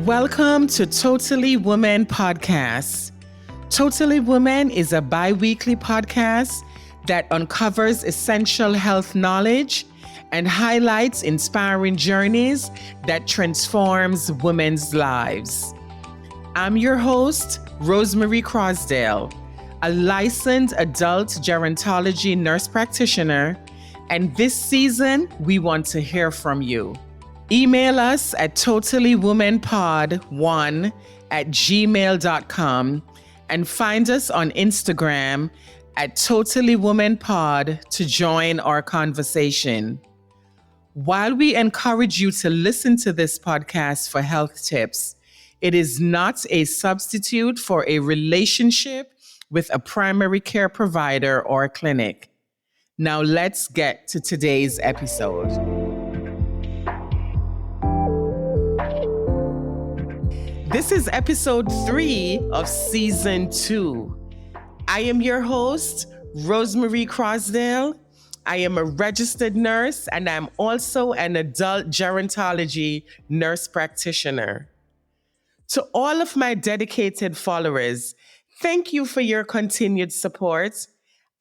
Welcome to Totally Woman Podcast. Totally Woman is a bi-weekly podcast that uncovers essential health knowledge and highlights inspiring journeys that transforms women's lives. I'm your host, Rosemarie Crosdale, a licensed adult gerontology nurse practitioner, and this season, we want to hear from you. Email us at totallywomanpod1@gmail.com and find us on Instagram at totallywomanpod to join our conversation. While we encourage you to listen to this podcast for health tips, it is not a substitute for a relationship with a primary care provider or clinic. Now let's get to today's episode. This is episode 3 of season 2. I am your host, Rosemarie Crosdale. I am a registered nurse and I'm also an adult gerontology nurse practitioner. To all of my dedicated followers, thank you for your continued support.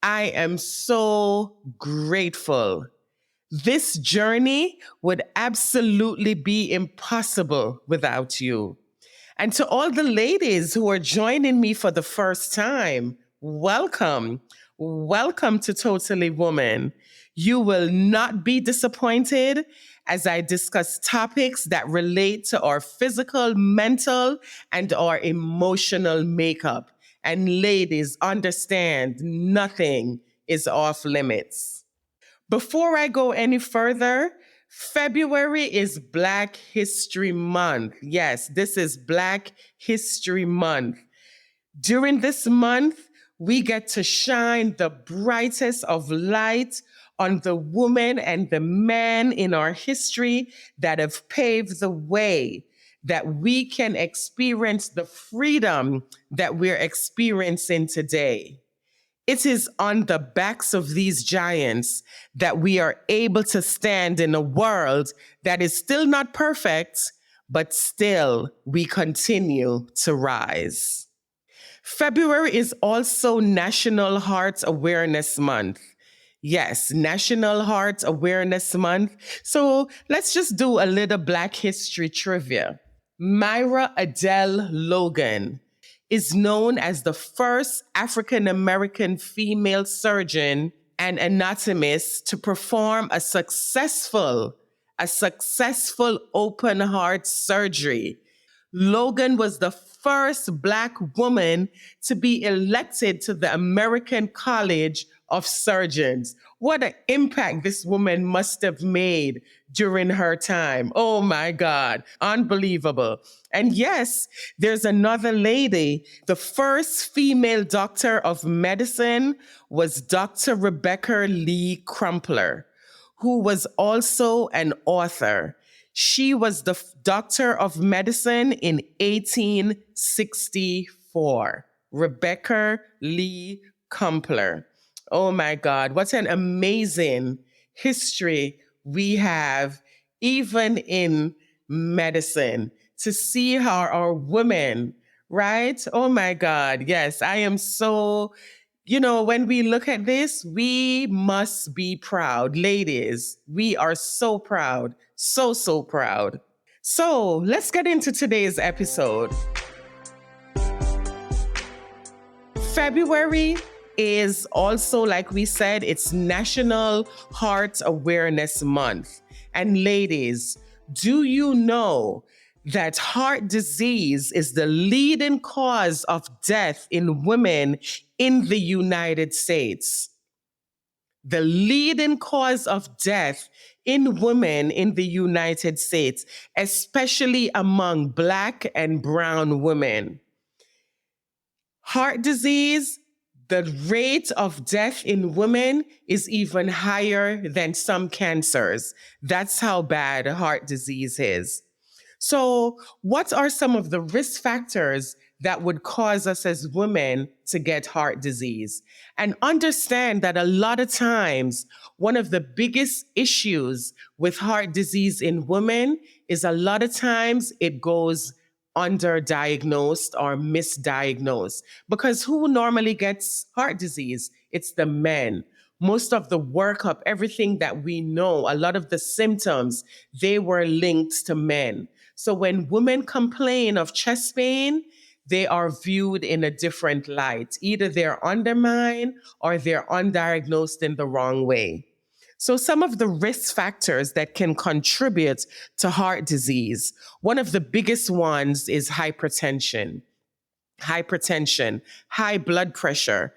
I am so grateful. This journey would absolutely be impossible without you. And to all the ladies who are joining me for the first time, welcome. Welcome to Totally Woman. You will not be disappointed as I discuss topics that relate to our physical, mental, and our emotional makeup. And ladies, understand, nothing is off limits. Before I go any further, February is Black History Month. Yes, this is Black History Month. During this month, we get to shine the brightest of light on the women and the men in our history that have paved the way that we can experience the freedom that we're experiencing today. It is on the backs of these giants that we are able to stand in a world that is still not perfect, but still we continue to rise. February is also National Heart Awareness Month. Yes, National Heart Awareness Month. So let's just do a little Black history trivia. Myra Adele Logan is known as the first African-American female surgeon and anatomist to perform a successful open heart surgery. Logan was the first Black woman to be elected to the American College of Surgeons. What an impact this woman must have made during her time. Oh my God, unbelievable. And yes, there's another lady. The first female doctor of medicine was Dr. Rebecca Lee Crumpler, who was also an author. She was the doctor of medicine in 1864. Rebecca Lee Crumpler. Oh my God, what an amazing history we have, even in medicine, to see how our women, right? Oh my God, yes, I am so, when we look at this, we must be proud. Ladies, we are so proud, so proud. So let's get into today's episode. February is also, like we said, it's National Heart Awareness Month. And ladies, do you know that heart disease is the leading cause of death in women in the United States? The leading cause of death in women in the United States, especially among Black and brown women. Heart disease, the rate of death in women is even higher than some cancers. That's how bad heart disease is. So, what are some of the risk factors that would cause us as women to get heart disease? And understand that a lot of times, one of the biggest issues with heart disease in women is a lot of times it goes underdiagnosed or misdiagnosed. Because who normally gets heart disease? It's the men. Most of the workup, everything that we know, a lot of the symptoms, they were linked to men. So when women complain of chest pain, they are viewed in a different light. Either they're undermined or they're undiagnosed in the wrong way. So, some of the risk factors that can contribute to heart disease, one of the biggest ones is hypertension. Hypertension, high blood pressure,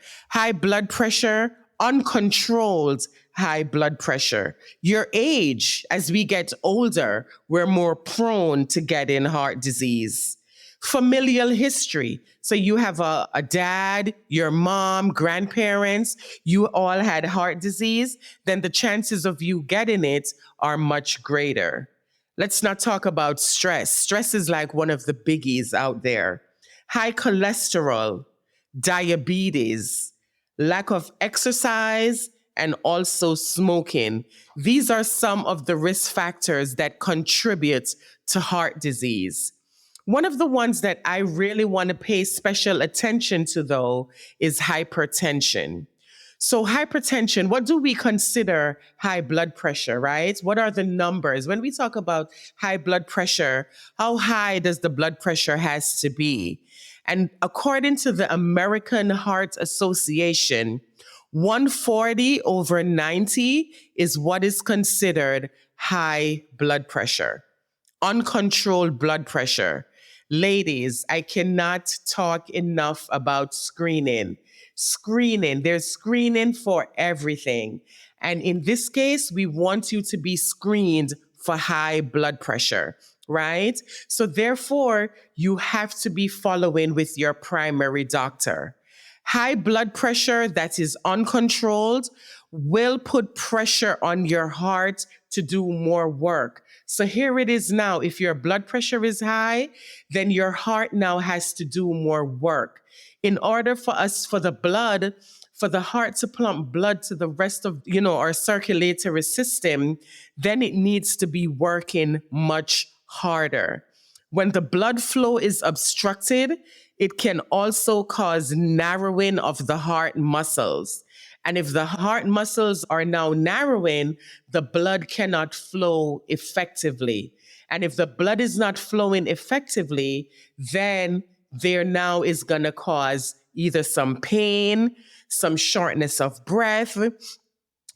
uncontrolled high blood pressure. Your age, as we get older, we're more prone to getting heart disease. Familial history. So you have a dad, your mom, grandparents, you all had heart disease, then the chances of you getting it are much greater. Let's not talk about stress. Stress is like one of the biggies out there. High cholesterol, diabetes, lack of exercise, and also smoking. These are some of the risk factors that contribute to heart disease. One of the ones that I really want to pay special attention to, though, is hypertension. So, hypertension, what do we consider high blood pressure, right? What are the numbers? When we talk about high blood pressure, how high does the blood pressure has to be? And according to the American Heart Association, 140 over 90 is what is considered high blood pressure, uncontrolled blood pressure. Ladies, I cannot talk enough about screening. Screening, there's screening for everything. And in this case, we want you to be screened for high blood pressure, right? So therefore, you have to be following with your primary doctor. High blood pressure that is uncontrolled will put pressure on your heart to do more work. So here it is now. If your blood pressure is high, then your heart now has to do more work. In order for us, for the heart to pump blood to the rest of, our circulatory system, then it needs to be working much harder. When the blood flow is obstructed, it can also cause narrowing of the heart muscles. And if the heart muscles are now narrowing, the blood cannot flow effectively. And if the blood is not flowing effectively, then there now is going to cause either some pain, some shortness of breath.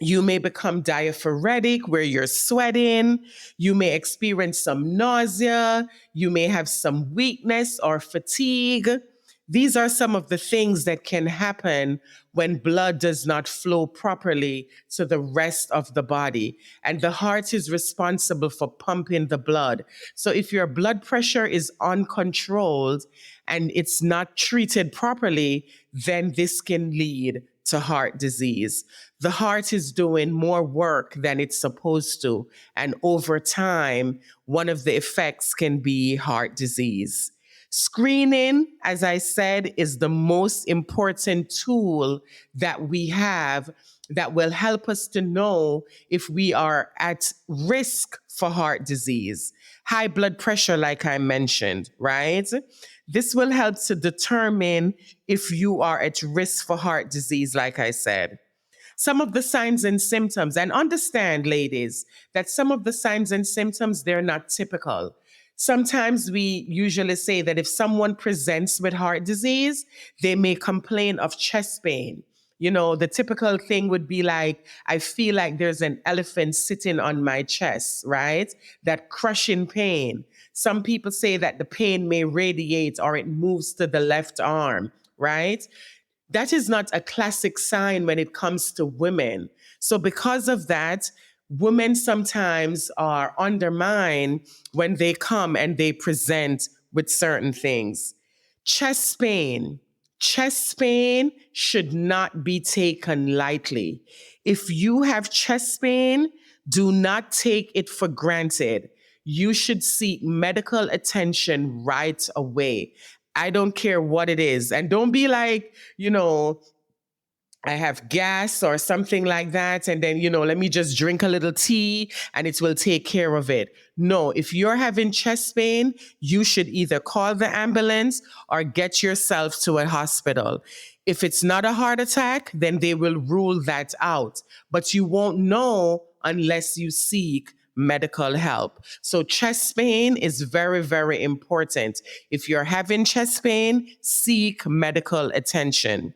You may become diaphoretic where you're sweating. You may experience some nausea. You may have some weakness or fatigue. These are some of the things that can happen when blood does not flow properly to the rest of the body. And the heart is responsible for pumping the blood. So if your blood pressure is uncontrolled and it's not treated properly, then this can lead to heart disease. The heart is doing more work than it's supposed to. And over time, one of the effects can be heart disease. Screening, as I said, is the most important tool that we have that will help us to know if we are at risk for heart disease. High blood pressure, like I mentioned, right? This will help to determine if you are at risk for heart disease, like I said. Some of the signs and symptoms, and understand, ladies, that some of the signs and symptoms, they're not typical. Sometimes we usually say that if someone presents with heart disease, they may complain of chest pain. The typical thing would be like, I feel like there's an elephant sitting on my chest, right? That crushing pain. Some people say that the pain may radiate or it moves to the left arm, right? That is not a classic sign when it comes to women. So because of that, women sometimes are undermined when they come and they present with certain things. Chest pain. Chest pain should not be taken lightly. If you have chest pain, do not take it for granted. You should seek medical attention right away. I don't care what it is. And don't be like, I have gas or something like that. And then, let me just drink a little tea and it will take care of it. No, if you're having chest pain, you should either call the ambulance or get yourself to a hospital. If it's not a heart attack, then they will rule that out. But you won't know unless you seek medical help. So chest pain is very, very important. If you're having chest pain, seek medical attention.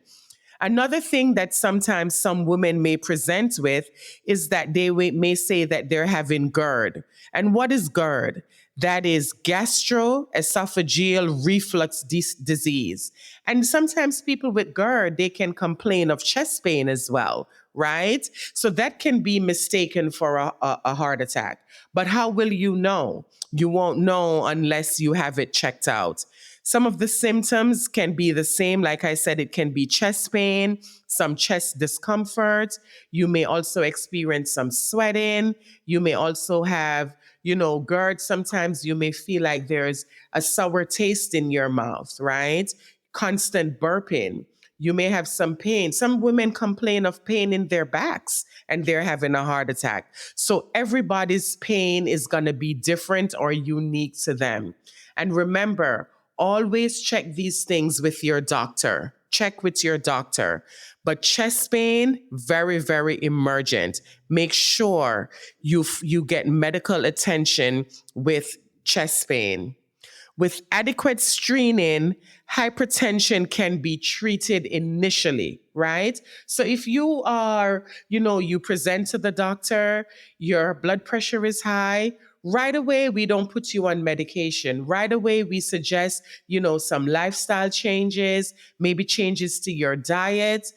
Another thing that sometimes some women may present with is that they may say that they're having GERD. And what is GERD? That is gastroesophageal reflux disease. And sometimes people with GERD, they can complain of chest pain as well, right? So that can be mistaken for a heart attack. But how will you know? You won't know unless you have it checked out. Some of the symptoms can be the same. Like I said, it can be chest pain, some chest discomfort. You may also experience some sweating. You may also have, GERD. Sometimes you may feel like there's a sour taste in your mouth, right? Constant burping. You may have some pain. Some women complain of pain in their backs and they're having a heart attack. So everybody's pain is going to be different or unique to them. And remember, always check these things with your doctor. Check with your doctor. But chest pain, very, very emergent. Make sure you get medical attention with chest pain. With adequate screening, hypertension can be treated initially, right? So if you are, you present to the doctor, your blood pressure is high, right away, we don't put you on medication. Right away, we suggest, some lifestyle changes, maybe changes to your diet,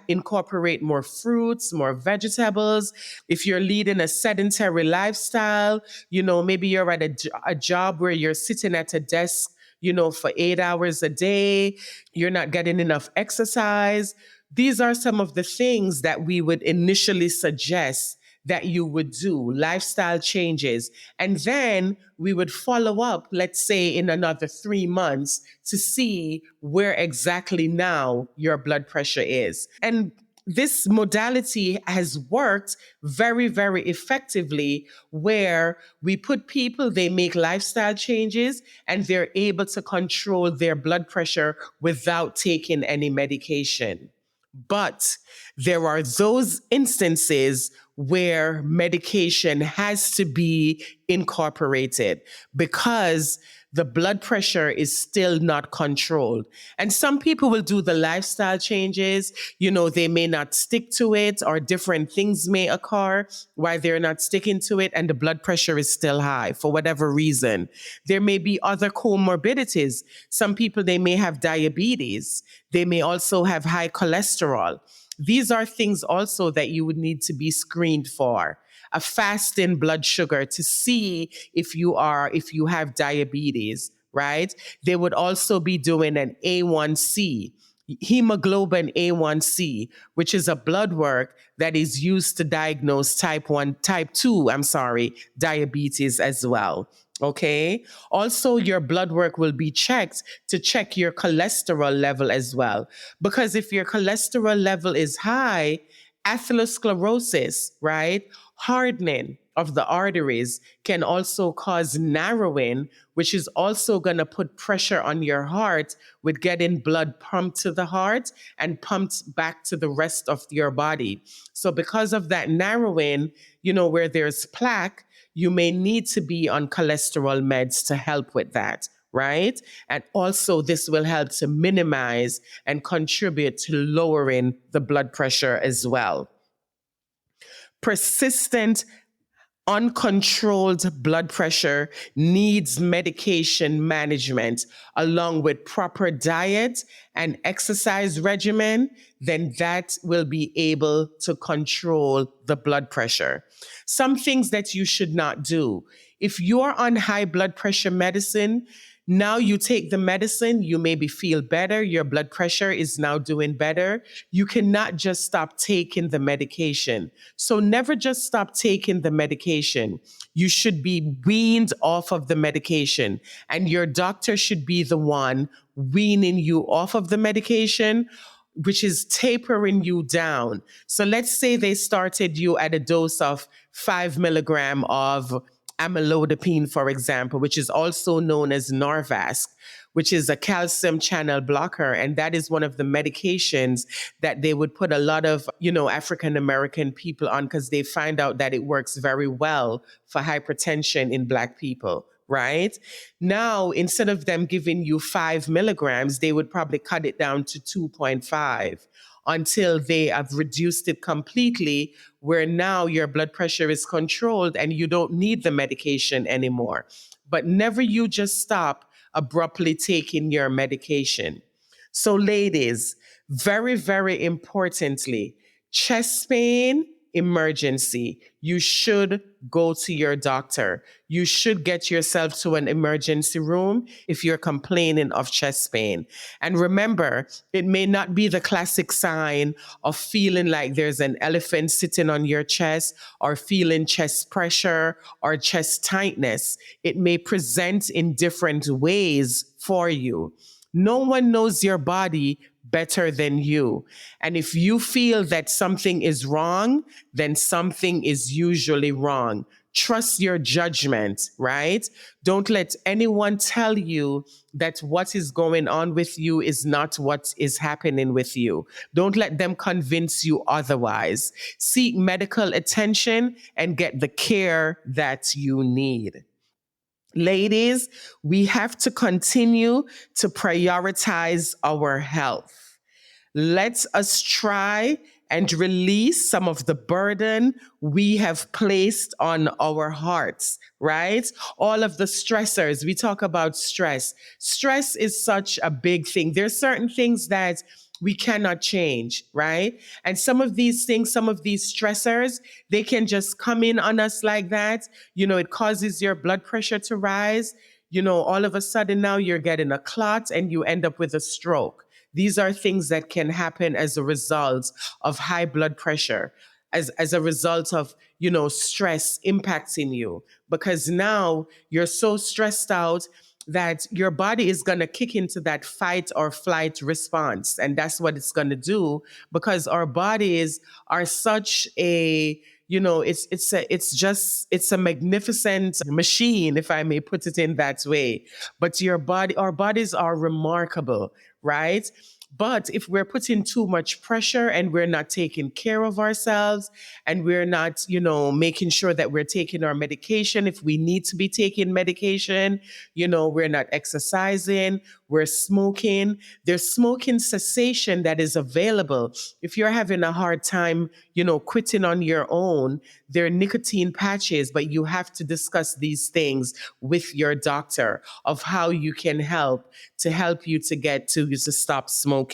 incorporate more fruits, more vegetables. If you're leading a sedentary lifestyle, maybe you're at a job where you're sitting at a desk, for 8 hours a day, you're not getting enough exercise. These are some of the things that we would initially suggest that you would do, lifestyle changes. And then we would follow up, let's say in another 3 months to see where exactly now your blood pressure is. And this modality has worked very, very effectively where we put people, they make lifestyle changes and they're able to control their blood pressure without taking any medication. But there are those instances where medication has to be incorporated because the blood pressure is still not controlled. And some people will do the lifestyle changes, they may not stick to it or different things may occur why they're not sticking to it and the blood pressure is still high for whatever reason. There may be other comorbidities. Some people, they may have diabetes. They may also have high cholesterol. These are things also that you would need to be screened for. A fasting blood sugar to see if you have diabetes, right? They would also be doing an A1C, hemoglobin A1C, which is a blood work that is used to diagnose type 2, diabetes as well. Okay. Also, your blood work will be checked to check your cholesterol level as well. Because if your cholesterol level is high, atherosclerosis, right? Hardening of the arteries can also cause narrowing, which is also going to put pressure on your heart with getting blood pumped to the heart and pumped back to the rest of your body. So because of that narrowing, where there's plaque, you may need to be on cholesterol meds to help with that, right? And also this will help to minimize and contribute to lowering the blood pressure as well. Persistent uncontrolled blood pressure needs medication management along with proper diet and exercise regimen, then that will be able to control the blood pressure. Some things that you should not do. If you're on high blood pressure medicine, now you take the medicine, you maybe feel better, your blood pressure is now doing better. You cannot just stop taking the medication. So never just stop taking the medication. You should be weaned off of the medication, and your doctor should be the one weaning you off of the medication. which is tapering you down. So let's say they started you at a dose of 5 milligram of amlodipine, for example, which is also known as Norvasc, which is a calcium channel blocker. And that is one of the medications that they would put a lot of, African American people on because they find out that it works very well for hypertension in Black people. Right now, instead of them giving you 5 milligrams, they would probably cut it down to 2.5 until they have reduced it completely, where now your blood pressure is controlled and you don't need the medication anymore. But never you just stop abruptly taking your medication. So, ladies, very, very importantly, chest pain, emergency. You should go to your doctor. You should get yourself to an emergency room if you're complaining of chest pain. And remember, it may not be the classic sign of feeling like there's an elephant sitting on your chest or feeling chest pressure or chest tightness. It may present in different ways for you. No one knows your body better than you. And if you feel that something is wrong, then something is usually wrong. Trust your judgment, right? Don't let anyone tell you that what is going on with you is not what is happening with you. Don't let them convince you otherwise. Seek medical attention and get the care that you need. Ladies, we have to continue to prioritize our health. Let us try and release some of the burden we have placed on our hearts, right? All of the stressors. We talk about stress. Stress is such a big thing. There's certain things that we cannot change, right? And some of these things, some of these stressors, they can just come in on us like that. It causes your blood pressure to rise. All of a sudden now you're getting a clot and you end up with a stroke. These are things that can happen as a result of high blood pressure, as a result of, stress impacting you, because now you're so stressed out that your body is going to kick into that fight or flight response. And that's what it's going to do, because our bodies are such a, it's a magnificent machine, if I may put it in that way. But our bodies are remarkable, right? But if we're putting too much pressure and we're not taking care of ourselves and we're not, making sure that we're taking our medication, if we need to be taking medication, we're not exercising, we're smoking. There's smoking cessation that is available. If you're having a hard time, quitting on your own, there are nicotine patches, but you have to discuss these things with your doctor of how you can help you to get to stop smoking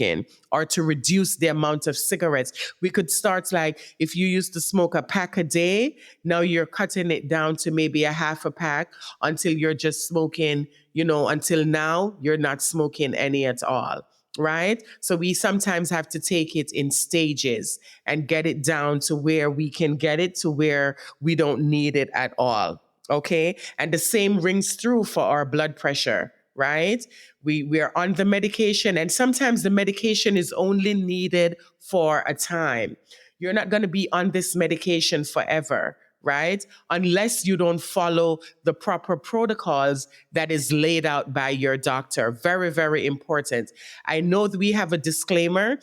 or to reduce the amount of cigarettes. We could start, like, if you used to smoke a pack a day, now you're cutting it down to maybe a half a pack until you're just smoking, until now you're not smoking any at all. Right? So we sometimes have to take it in stages and get it down to where we can get it to where we don't need it at all. Okay. And the same rings through for our blood pressure, right? We are on the medication, and sometimes the medication is only needed for a time. You're not going to be on this medication forever, right? Unless you don't follow the proper protocols that is laid out by your doctor. Very, very important. I know that we have a disclaimer,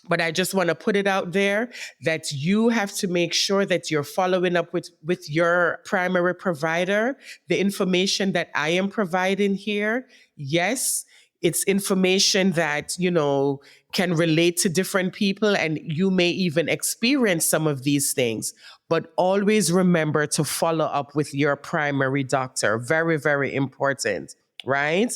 but I just want to put it out there that you have to make sure that you're following up with your primary provider. The information that I am providing here, yes, it's information that, can relate to different people, and you may even experience some of these things. But always remember to follow up with your primary doctor. Very, very important, right?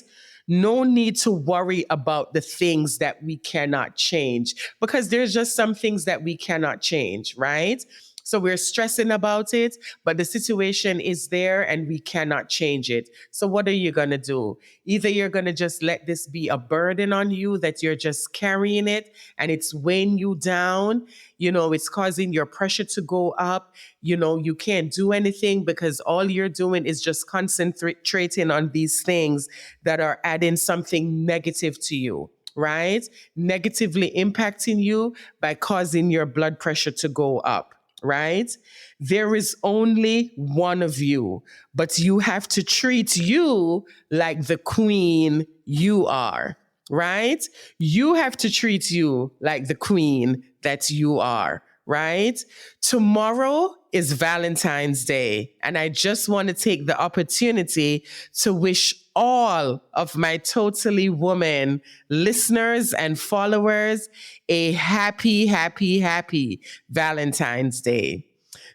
No need to worry about the things that we cannot change, because there's just some things that we cannot change, right? So we're stressing about it, but the situation is there and we cannot change it. So what are you going to do? Either you're going to just let this be a burden on you, that you're just carrying it and it's weighing you down. It's causing your pressure to go up. You can't do anything because all you're doing is just concentrating on these things that are adding something negative to you. right? Negatively impacting you by causing your blood pressure to go up, right? There is only one of you, but you have to treat you like the queen you are, right? You have to treat you like the queen that you are, right? Tomorrow is Valentine's Day, and I just want to take the opportunity to wish all of my Totally Woman listeners and followers a happy, happy, happy Valentine's Day.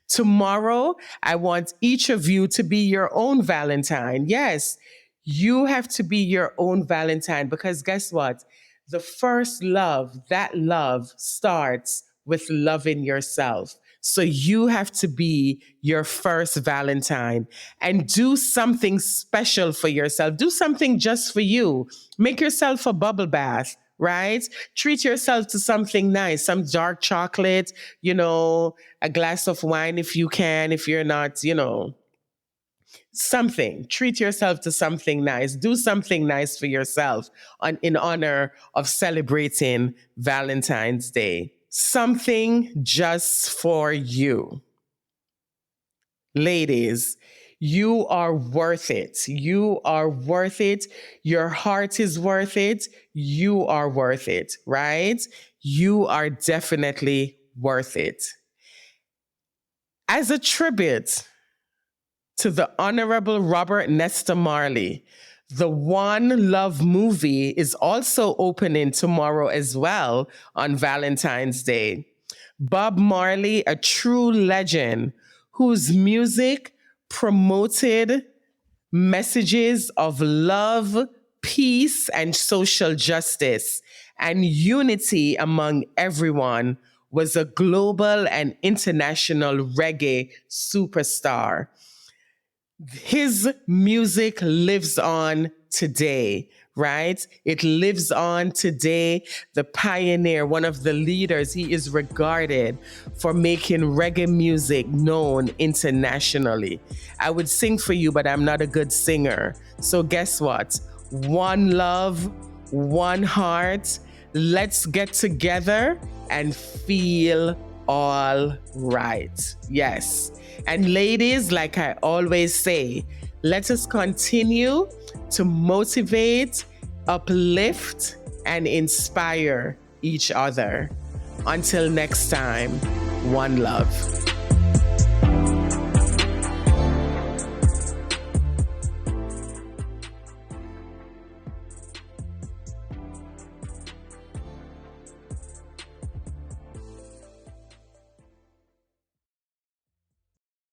Tomorrow, I want each of you to be your own Valentine. Yes, you have to be your own Valentine because guess what? The first love, that love starts with loving yourself. So you have to be your first Valentine and do something special for yourself. Do something just for you. Make yourself a bubble bath, right? Treat yourself to something nice, some dark chocolate, a glass of wine if you can, if you're not, something. Treat yourself to something nice. Do something nice for yourself in honor of celebrating Valentine's Day. Something just for you. Ladies, you are worth it. You are worth it. Your heart is worth it. You are worth it, right? You are definitely worth it. As a tribute to the Honorable Robert Nesta Marley, the One Love movie is also opening tomorrow as well on Valentine's Day. Bob Marley, a true legend whose music promoted messages of love, peace, and social justice and unity among everyone, was a global and international reggae superstar. His music lives on today, right? It lives on today. The pioneer, one of the leaders, he is regarded for making reggae music known internationally. I would sing for you, but I'm not a good singer. So guess what? One love, one heart. Let's get together and feel all right. Yes. And ladies, like I always say, let us continue to motivate, uplift, and inspire each other. Until next time, one love.